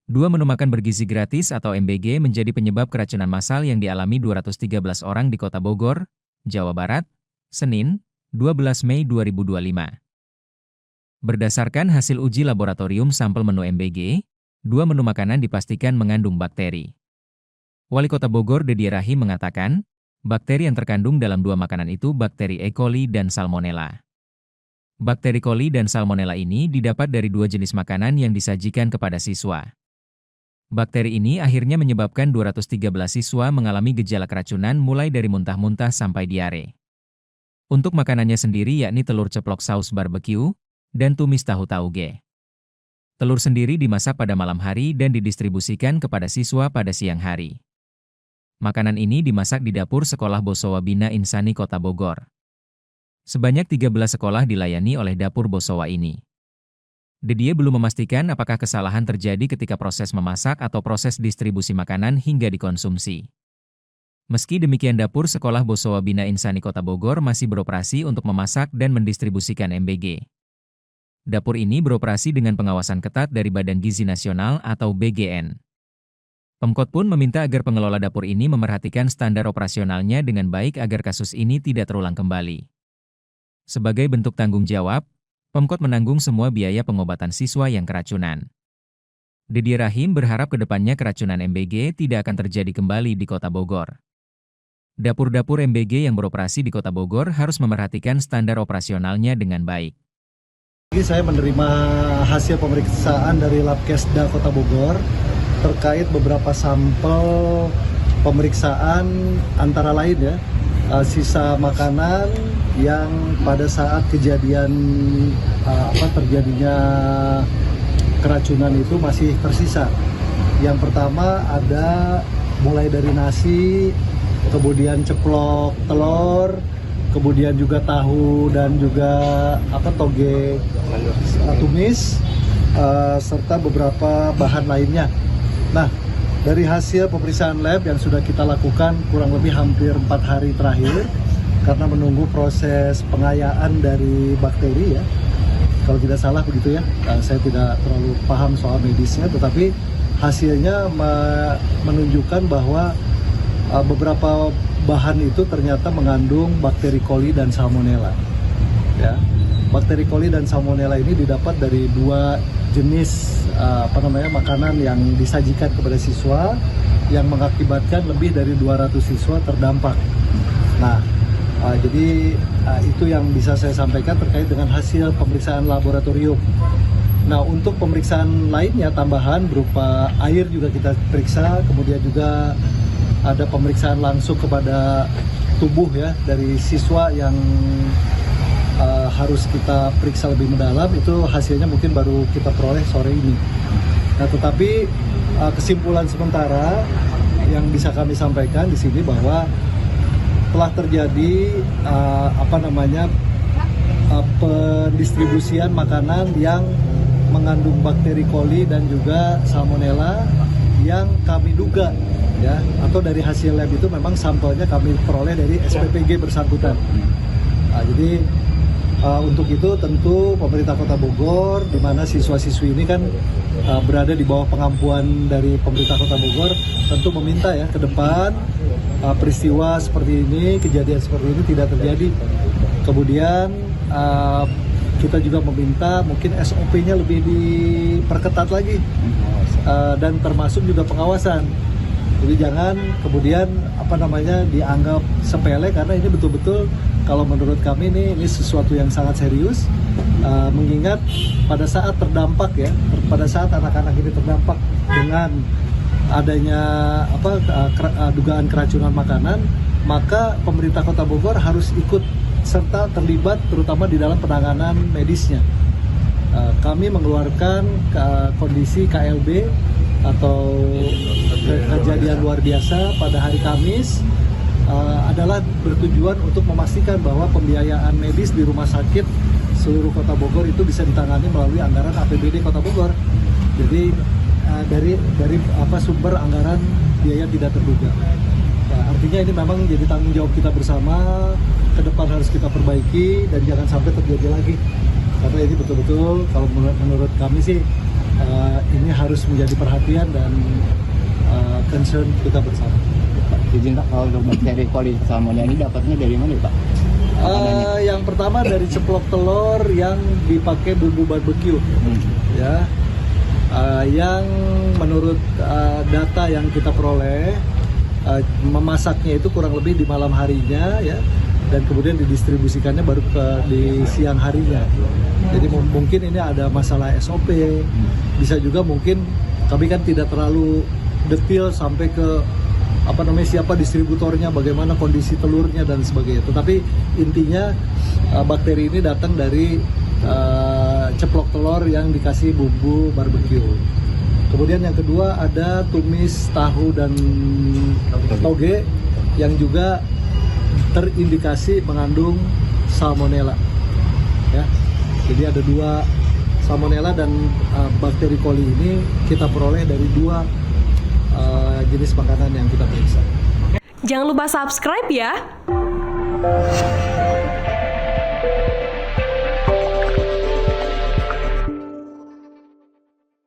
Dua menu makan bergizi gratis atau MBG menjadi penyebab keracunan massal yang dialami 213 orang di Kota Bogor, Jawa Barat, Senin, 12 Mei 2025. Berdasarkan hasil uji laboratorium sampel menu MBG, dua menu makanan dipastikan mengandung bakteri. Wali Kota Bogor Deddy Rahim mengatakan, bakteri yang terkandung dalam dua makanan itu bakteri E. coli dan Salmonella. Bakteri coli dan Salmonella ini didapat dari dua jenis makanan yang disajikan kepada siswa. Bakteri ini akhirnya menyebabkan 213 siswa mengalami gejala keracunan mulai dari muntah-muntah sampai diare. Untuk makanannya sendiri yakni telur ceplok saus barbecue dan tumis tahu tauge. Telur sendiri dimasak pada malam hari dan didistribusikan kepada siswa pada siang hari. Makanan ini dimasak di dapur Sekolah Bosowa Bina Insani Kota Bogor. Sebanyak 13 sekolah dilayani oleh dapur Bosowa ini. Deddy belum memastikan apakah kesalahan terjadi ketika proses memasak atau proses distribusi makanan hingga dikonsumsi. Meski demikian dapur Sekolah Bosowa Bina Insani Kota Bogor masih beroperasi untuk memasak dan mendistribusikan MBG. Dapur ini beroperasi dengan pengawasan ketat dari Badan Gizi Nasional atau BGN. Pemkot pun meminta agar pengelola dapur ini memerhatikan standar operasionalnya dengan baik agar kasus ini tidak terulang kembali. Sebagai bentuk tanggung jawab, Pemkot menanggung semua biaya pengobatan siswa yang keracunan. Deddy Rahim berharap ke depannya keracunan MBG tidak akan terjadi kembali di Kota Bogor. Dapur-dapur MBG yang beroperasi di Kota Bogor harus memerhatikan standar operasionalnya dengan baik. Saya menerima hasil pemeriksaan dari Labkesda Kota Bogor terkait beberapa sampel pemeriksaan antara lain ya, sisa makanan yang pada saat kejadian terjadinya keracunan itu masih tersisa. Yang pertama ada mulai dari nasi, kemudian ceplok telur, kemudian juga tahu dan juga toge tumis, serta beberapa bahan lainnya. Nah, dari hasil pemeriksaan lab yang sudah kita lakukan kurang lebih hampir 4 hari terakhir, karena menunggu proses pengayaan dari bakteri ya, kalau tidak salah begitu ya, saya tidak terlalu paham soal medisnya, tetapi hasilnya menunjukkan bahwa beberapa bahan itu ternyata mengandung bakteri coli dan salmonella. Ya, bakteri coli dan salmonella ini didapat dari dua jenis makanan yang disajikan kepada siswa yang mengakibatkan lebih dari 200 siswa terdampak. Nah, jadi itu yang bisa saya sampaikan terkait dengan hasil pemeriksaan laboratorium. Nah, untuk pemeriksaan lainnya tambahan berupa air juga kita periksa, kemudian juga ada pemeriksaan langsung kepada tubuh ya dari siswa yang harus kita periksa lebih mendalam, itu hasilnya mungkin baru kita peroleh sore ini. Nah, tetapi kesimpulan sementara yang bisa kami sampaikan di sini bahwa telah terjadi pendistribusian makanan yang mengandung bakteri coli dan juga salmonella yang kami duga ya, atau dari hasil lab itu memang sampelnya kami peroleh dari SPPG bersangkutan. Jadi untuk itu tentu pemerintah Kota Bogor, di mana siswa-siswi ini kan berada di bawah pengampuan dari pemerintah Kota Bogor, tentu meminta ya ke depan peristiwa seperti ini, kejadian seperti ini tidak terjadi. Kemudian kita juga meminta mungkin SOP-nya lebih diperketat lagi, dan termasuk juga pengawasan. Jadi jangan kemudian dianggap sepele, karena ini betul-betul kalau menurut kami ini sesuatu yang sangat serius, mengingat pada saat terdampak ya, pada saat anak-anak ini terdampak dengan adanya dugaan keracunan makanan, maka pemerintah Kota Bogor harus ikut serta terlibat terutama di dalam penanganan medisnya. Kami mengeluarkan kondisi KLB atau kejadian luar biasa pada hari Kamis adalah bertujuan untuk memastikan bahwa pembiayaan medis di rumah sakit seluruh Kota Bogor itu bisa ditangani melalui anggaran APBD Kota Bogor. Jadi dari sumber anggaran biaya tidak terduga. Artinya ini memang jadi tanggung jawab kita bersama, ke depan harus kita perbaiki dan jangan sampai terjadi lagi. Karena ini betul-betul kalau menurut kami sih ini harus menjadi perhatian dan concern kita bersama. Pak, izin Pak, kalau untuk bakteri coli salmonella ini dapatnya dari mana Pak? Yang pertama dari ceplok telur yang dipakai bumbu barbeque, ya, yang menurut data yang kita peroleh memasaknya itu kurang lebih di malam harinya, ya, dan kemudian didistribusikannya baru di siang harinya. Jadi mungkin ini ada masalah SOP, bisa juga mungkin kami kan tidak terlalu detail sampai ke siapa distributornya, bagaimana kondisi telurnya dan sebagainya. Tetapi intinya bakteri ini datang dari ceplok telur yang dikasih bumbu barbeque. Kemudian yang kedua ada tumis tahu dan toge yang juga terindikasi mengandung salmonella. Ya, jadi ada 2 salmonella dan bakteri coli ini kita peroleh dari 2 jenis makanan yang kita periksa. Jangan lupa subscribe ya.